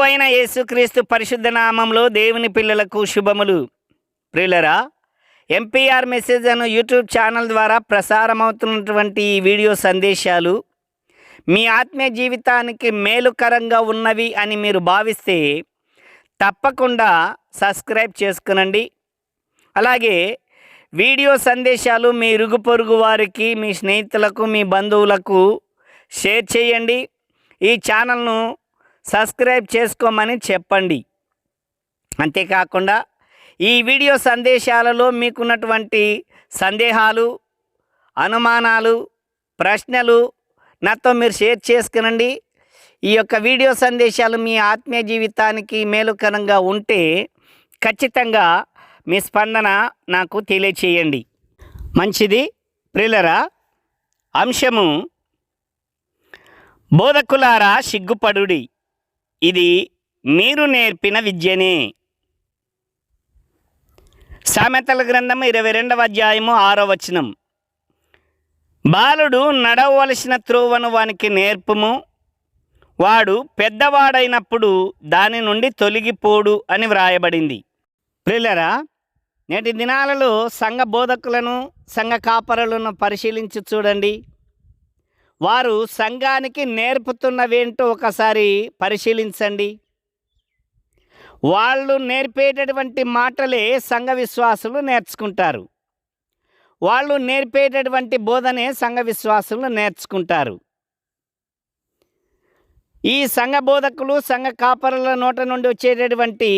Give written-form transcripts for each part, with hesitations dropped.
ప్రభువైన యేసుక్రీస్తు పరిశుద్ధ నామంలో దేవుని పిల్లలకు శుభములు. ప్రియులరా, ఎంపీఆర్ మెసేజ్ అను యూట్యూబ్ ఛానల్ ద్వారా ప్రసారమవుతున్నటువంటి ఈ వీడియో సందేశాలు మీ ఆత్మీయ జీవితానికి మేలుకరంగా ఉన్నవి అని మీరు భావిస్తే తప్పకుండా సబ్స్క్రైబ్ చేసుకునండి. అలాగే వీడియో సందేశాలు మీ ఇరుగు పొరుగు వారికి, మీ స్నేహితులకు, మీ బంధువులకు షేర్ చేయండి. ఈ ఛానల్ను సబ్స్క్రైబ్ చేసుకోమని చెప్పండి. అంతేకాకుండా ఈ వీడియో సందేశాలలో మీకున్నటువంటి సందేహాలు, అనుమానాలు, ప్రశ్నలు నాతో మీరు షేర్ చేసుకునండి. ఈ యొక్క వీడియో సందేశాలు మీ ఆత్మీయ జీవితానికి మేలుకరంగా ఉంటే ఖచ్చితంగా మీ స్పందన నాకు తెలియచేయండి. మంచిది. ప్రియులరా, అంశము బోధకులారా సిగ్గుపడుడి, ఇది మీరు నేర్పిన విద్యనే. సామెతల గ్రంథము 22వ అధ్యాయము 6వ వచనం. బాలుడు నడవవలసిన త్రోవను వానికి నేర్పుము, వాడు పెద్దవాడైనప్పుడు దాని నుండి తొలగిపోడు అని వ్రాయబడింది. ప్రియులరా, నేటి దినాలలో సంఘ బోధకులను, సంఘ కాపరులను పరిశీలించి చూడండి. వారు సంఘానికి నేర్పుతున్నవేంటో ఒకసారి పరిశీలించండి. వాళ్ళు నేర్పేటటువంటి మాటలే సంఘ విశ్వాసులు నేర్చుకుంటారు. వాళ్ళు నేర్పేటటువంటి బోధనే సంఘ విశ్వాసులు నేర్చుకుంటారు. ఈ సంఘ బోధకులు, సంఘ కాపరుల నోట నుండి వచ్చేటటువంటి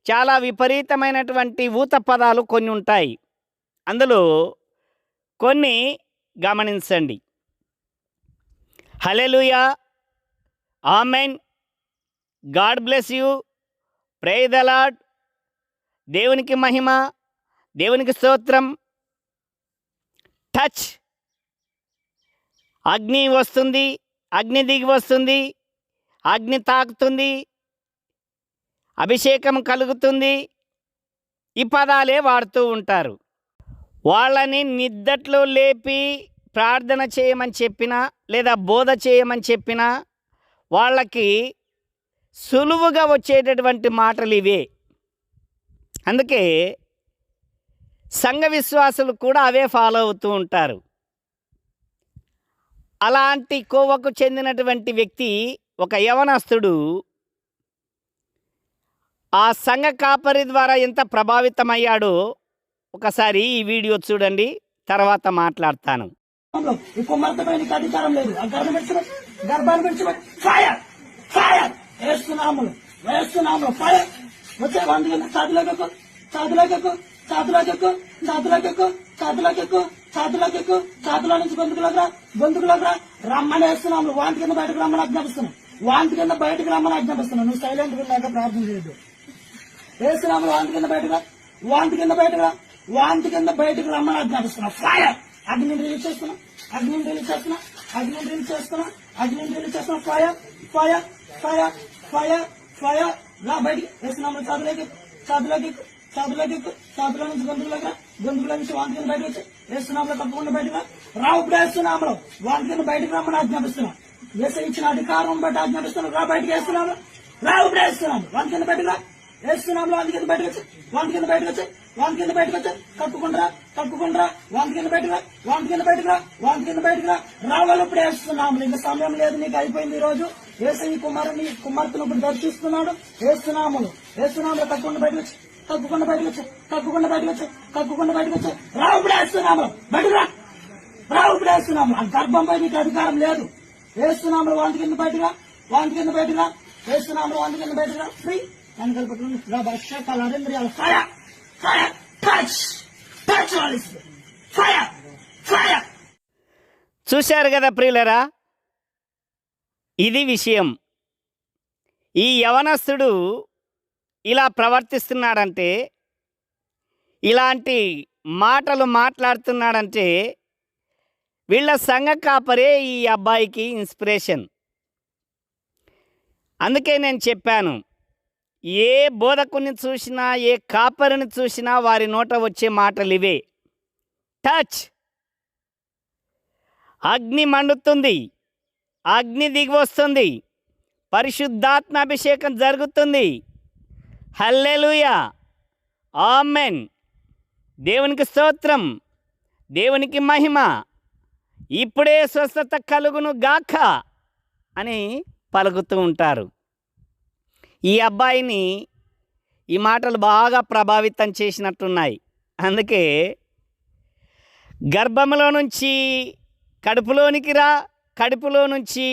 చాలా విపరీతమైనటువంటి ఊత పదాలు కొన్ని ఉంటాయి. అందులో కొన్ని గమనించండి. Hallelujah, amen, God bless you, praise the Lord, దేవునికి మహిమ, దేవునికి స్తోత్రం, టచ్, అగ్ని వస్తుంది, అగ్ని దిగి వస్తుంది, అగ్ని తాకుతుంది, అభిషేకం కలుగుతుంది, ఈ పదాలే వాడుతూ ఉంటారు. వాళ్ళని నిద్దట్లో లేపి ప్రార్థన చేయమని చెప్పినా లేదా బోధ చేయమని చెప్పినా వాళ్ళకి సులువుగా వచ్చేటటువంటి మాటలు ఇవే. అందుకే సంఘ విశ్వాసులు కూడా అవే ఫాలో అవుతూ ఉంటారు. అలాంటి కోవకు చెందినటువంటి వ్యక్తి, ఒక యవనస్తుడు, ఆ సంఘ కాపరి ద్వారా ఎంత ప్రభావితమయ్యాడో ఒకసారి ఈ వీడియో చూడండి, తర్వాత మాట్లాడతాను. ఈ కుమార్తెపై నీకు అధికారం లేదు. ఆ గర్భాన్ని విడిచిపెట్టి ఫైర్ ఫైర్ వేస్తున్నాములు వేస్తున్నాములు ఫైర్ వచ్చే వంద చాతులకెక్కు చాతులకెక్కు చాతులకెక్కు చాతులకెక్కు చాతులకెక్కు చాతులకెక్కు చాతుల నుంచి గొంతుకులకు రమ్మని వేస్తున్నాము. వాంతి కింద బయటకు రమ్మని ఆజ్ఞాపిస్తున్నాం. వాంతి కింద బయటకు రమ్మని ఆజ్ఞాపిస్తున్నాం. నువ్వు సైలెంట్ గా లేక ప్రార్థన చేయొద్దు. వేస్తున్నాము. వాంతి కింద బయటకు వాంతి కింద బయటకు వాంతి కింద బయటకు రమ్మని ఆజ్ఞాపిస్తున్నాం. ఫైర్ అగ్ని రిలీజ్ చేస్తున్నా, అగ్ని రిలీజ్ చేస్తున్నా, అగ్ని రిలీజ్ చేస్తున్నా, అగ్ని రిలీజ్ చేస్తున్నా. Fire fire fire fire fire రా బయటికి వేస్తున్నాము. చాతులకి చాతులకి చాతులకి చాతుల నుంచి గొంతుకుల నుంచి వాంతి కింద బయటకు వచ్చి వేస్తున్నాము. తప్పకుండా బయటకు రా. ఇప్పుడు వేస్తున్నాము. వాంతి కింద బయటకు రమ్మని ఆజ్ఞాపిస్తున్నాం. వేసే ఇచ్చిన అధికారం బట్టి ఆజ్ఞాపిస్తున్నాం. రా బయటకు వేస్తున్నాము. రా ఇప్పుడు వేస్తున్నాము. వాంతి కింద బయటకు రా వేస్తున్నాము. వాంతి కింద బయటకు వచ్చి వాంతి కింద బయటకు వచ్చి వాంతి కింద బయటకు వచ్చి కట్టుకుంటారా కట్టుకుంటారా వాంతి కింద బయటకు రా వాంతి కింద బయటకు రా వాంతి కింద బయటకు రా. రావాలి ఇప్పుడు వేస్తున్నాము. ఇంకా సమయం లేదు, నీకు అయిపోయింది. ఈ రోజు వేసే ఈ కుమార్తెను ఇప్పుడు దర్శిస్తున్నాడు. వేస్తున్నాము వేస్తున్నాము. తప్పకుండా బయటకు వచ్చి తప్పకుండా బయటకు వచ్చి తప్పకుండా బయటకు వచ్చి తప్పకుండా బయటకు వచ్చి రా. ఇప్పుడు వేస్తున్నాము. బయటకు రా. రా ఇప్పుడు వేస్తున్నాము. ఆ గర్భంపై నీకు అధికారం లేదు. వేస్తున్నాము. వాంతి కింద బయటకు రా వాంతి కింద బయటకు రా వేస్తున్నాము. వాంతి కింద బయటకు రా. ఫ్రీ అని కలుపుతుంది. Fire fire touch touch fire fire. చూశారు కదా ప్రియులరా, ఇది విషయం. ఈ యవనస్తుడు ఇలా ప్రవర్తిస్తున్నాడంటే, ఇలాంటి మాటలు మాట్లాడుతున్నాడంటే వీళ్ళ సంఘ కాపరే ఈ అబ్బాయికి ఇన్స్పిరేషన్. అందుకే నేను చెప్పాను, ఏ బోధకుని చూసినా, ఏ కాపరిని చూసినా వారి నోట వచ్చే మాటలు ఇవే. టచ్, అగ్ని మండుతుంది, అగ్ని దిగి వస్తుంది, పరిశుద్ధాత్మ అభిషేకం జరుగుతుంది. హల్లెలూయా, ఆమెన్. దేవునికి స్తోత్రం, దేవునికి మహిమ. ఇప్పుడే స్వస్థత కలుగును గాక అని పలుకుతూ ఉంటారు. ఈ అబ్బాయిని ఈ మాటలు బాగా ప్రభావితం చేసినట్టున్నాయి. అందుకే గర్భంలో నుంచి కడుపులోనికి రా, కడుపులో నుంచి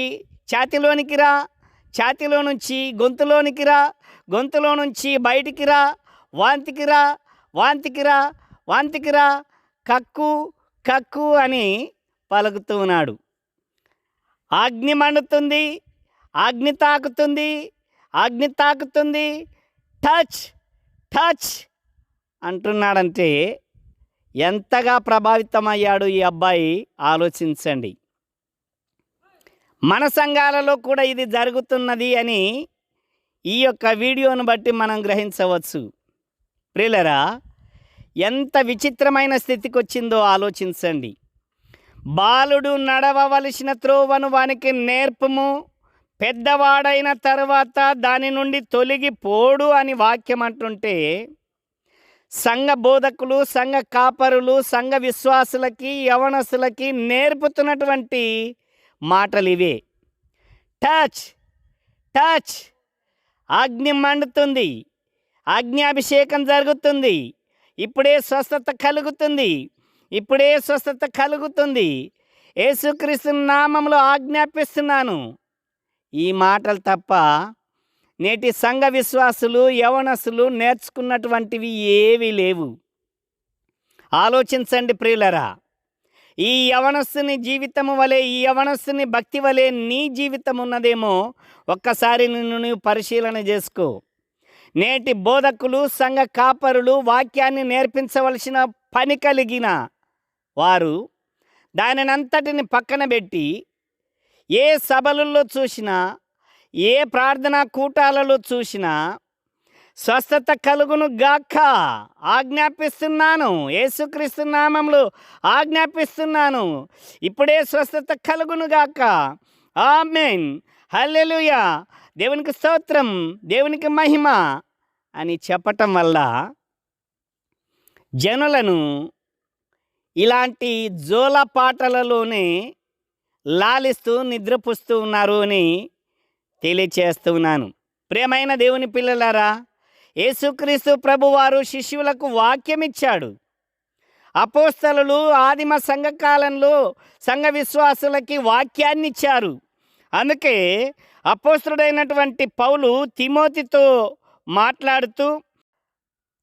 ఛాతీలోనికి రా, ఛాతీలో నుంచి గొంతులోనికి రా, గొంతులో నుంచి బయటికి రా, వాంతికి రా, వాంతికి రా, వాంతికి రా, కక్కు కక్కు అని పలుకుతూ ఉన్నాడు. అగ్ని మండుతుంది, అగ్ని తాకుతుంది, అగ్ని తాకుతుంది, టచ్ టచ్ అంటున్నాడంటే ఎంతగా ప్రభావితమయ్యాడు ఈ అబ్బాయి ఆలోచించండి. మన సంఘాలలో కూడా ఇది జరుగుతున్నది అని ఈ యొక్క వీడియోను బట్టి మనం గ్రహించవచ్చు. ప్రియులరా, ఎంత విచిత్రమైన స్థితికి వచ్చిందో ఆలోచించండి. బాలుడు నడవవలసిన త్రోవను వానికి నేర్పుము, పెద్దవాడైన తర్వాత దాని నుండి తొలగిపోడు అని వాక్యం అంటుంటే, సంఘ బోధకులు, సంఘ కాపరులు, సంఘ విశ్వాసులకి, యవనస్తులకి నేర్పుతున్నటువంటి మాటలు ఇవే. టచ్ టచ్, అగ్ని మండుతుంది, అగ్ని అభిషేకం జరుగుతుంది, ఇప్పుడే స్వస్థత కలుగుతుంది, ఇప్పుడే స్వస్థత కలుగుతుంది, యేసుక్రీస్తు నామములో ఆజ్ఞాపిస్తున్నాను. ఈ మాటలు తప్ప నేటి సంఘ విశ్వాసులు, యవనస్తులు నేర్చుకున్నటువంటివి ఏవీ లేవు. ఆలోచించండి ప్రియులరా. ఈ యవనస్తుని జీవితము వలె, ఈ యవనస్తుని భక్తి వలె నీ జీవితం ఉన్నదేమో ఒక్కసారి నిన్ను నీవు పరిశీలన చేసుకో. నేటి బోధకులు, సంఘ కాపరులు వాక్యాన్ని నేర్పించవలసిన పని కలిగిన వారు దానినంతటిని పక్కన పెట్టి ఏ సభలలో చూసినా, ఏ ప్రార్థనా కూటాలలో చూసినా స్వస్థత కలుగును గాక ఆజ్ఞాపిస్తున్నాను, యేసుక్రీస్తు నామములో ఆజ్ఞాపిస్తున్నాను, ఇప్పుడే స్వస్థత కలుగును గాక, ఆమేన్, హల్లెలూయా, దేవునికి స్తోత్రం, దేవునికి మహిమ అని చెప్పటం వల్ల జనులను ఇలాంటి జోల పాటలలోనే లాలిస్తూ నిద్రపుస్తూ ఉన్నారు అని తెలియచేస్తున్నాను. ప్రియమైన దేవుని పిల్లలారా, యేసుక్రీస్తు ప్రభువారు శిష్యులకు వాక్యం ఇచ్చాడు. అపోస్తలులు ఆదిమ సంఘకాలంలో సంఘ విశ్వాసులకి వాక్యాన్ని ఇచ్చారు. అందుకే అపోస్తలుడైనటువంటి పౌలు తిమోతితో మాట్లాడుతూ,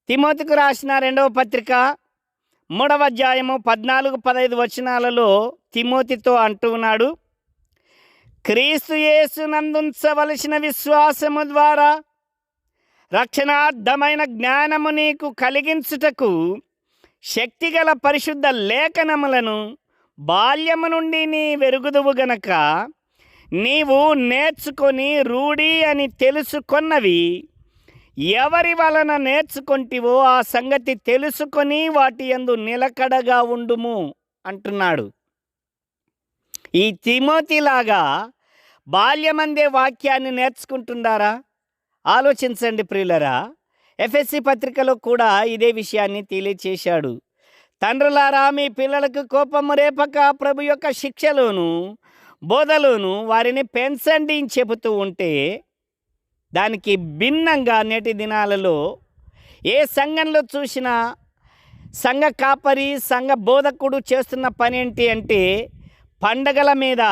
తిమోతికి రాసిన 2వ పత్రిక 3వ అధ్యాయము 14-15 వచనాలలో తిమోతితో అంటూ ఉన్నాడు, క్రీస్తు యేసునందుంచవలసిన విశ్వాసము ద్వారా రక్షణార్థమైన జ్ఞానము నీకు కలిగించుటకు శక్తిగల పరిశుద్ధ లేఖనములను బాల్యము నుండి నీ వెరుగుదువు గనక నీవు నేర్చుకొని రూఢి అని తెలుసుకొన్నవి ఎవరి వలన నేర్చుకొంటివో ఆ సంగతి తెలుసుకొని వాటి యందు నిలకడగా ఉండుము అంటున్నాడు. ఈ తిమోతిలాగా బాల్యమందే వాక్యాన్ని నేర్చుకుంటున్నారా? ఆలోచించండి ప్రియులరా. ఎఫెసీ పత్రికలో కూడా ఇదే విషయాన్ని తెలియచేశాడు. తండ్రులారా, మీ పిల్లలకు కోపము రేపక ప్రభు యొక్క శిక్షలోను బోధలోను వారిని పెంచండి అని చెబుతూ ఉంటే, దానికి భిన్నంగా నేటి దినాలలో ఏ సంఘంలో చూసినా సంఘ కాపరి, సంఘ బోధకుడు చేస్తున్న పని ఏంటి అంటే, పండగల మీద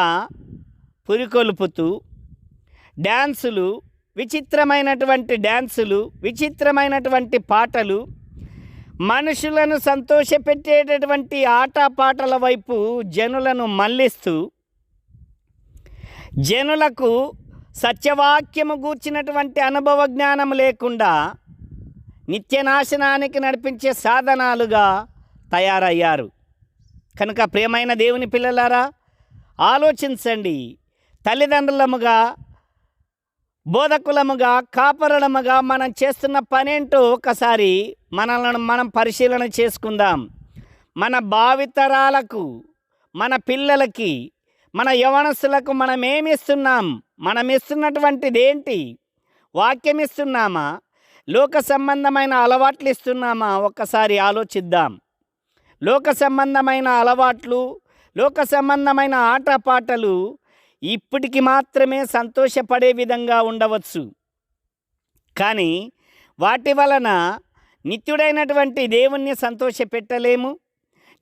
పురికొల్పుతూ డ్యాన్సులు, విచిత్రమైనటువంటి డ్యాన్సులు, విచిత్రమైనటువంటి పాటలు, మనుషులను సంతోషపెట్టేటటువంటి ఆటపాటల వైపు జనులను మళ్లిస్తూ, జనులకు సత్యవాక్యము గూర్చినటువంటి అనుభవ జ్ఞానం లేకుండా నిత్యనాశనానికి నడిపించే సాధనాలుగా తయారయ్యారు. కనుక ప్రియమైన దేవుని పిల్లలారా, ఆలోచించండి. తల్లిదండ్రులముగా, బోధకులముగా, కాపరులముగా మనం చేస్తున్న పనేంటో ఒకసారి మనల్ని మనం పరిశీలన చేసుకుందాం. మన భావితరాలకు, మన పిల్లలకి మన యవనస్తులకు మనం ఏమిస్తున్నాం? మనం ఇస్తున్నటువంటిది ఏంటి? వాక్యం ఇస్తున్నామా? లోక సంబంధమైన అలవాట్లు ఇస్తున్నామా? ఒక్కసారి ఆలోచిద్దాం. లోక సంబంధమైన అలవాట్లు, లోక సంబంధమైన ఆటపాటలు ఇప్పటికి మాత్రమే సంతోషపడే విధంగా ఉండవచ్చు. కానీ వాటి వలన నిత్యుడైనటువంటి దేవుణ్ణి సంతోషపెట్టలేము.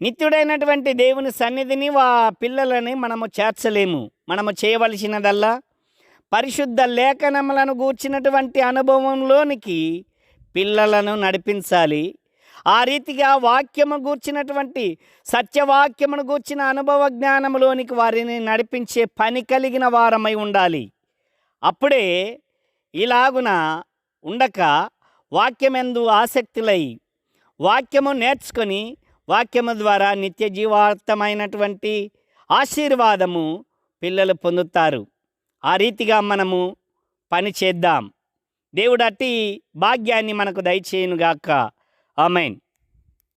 నిత్యుడైనటువంటి దేవుని సన్నిధిని పిల్లలని మనము చేర్చలేము. మనము చేయవలసినదల్లా పరిశుద్ధ లేఖనములను గూర్చినటువంటి అనుభవంలోనికి పిల్లలను నడిపించాలి. ఆ రీతిగా వాక్యము గూర్చినటువంటి సత్యవాక్యమును గూర్చిన అనుభవ జ్ఞానములోనికి వారిని నడిపించే పని కలిగిన వారమై ఉండాలి. అప్పుడే ఇలాగున ఉండక వాక్యమెందు ఆసక్తులై వాక్యము నేర్చుకొని వాక్యము ద్వారా నిత్య జీవార్థమైనటువంటి ఆశీర్వాదము పిల్లలు పొందుతారు. ఆ రీతిగా మనము పని చేద్దాం. దేవుడు అట్టి భాగ్యాన్ని మనకు దయచేయునుగాక. ఆమేన్.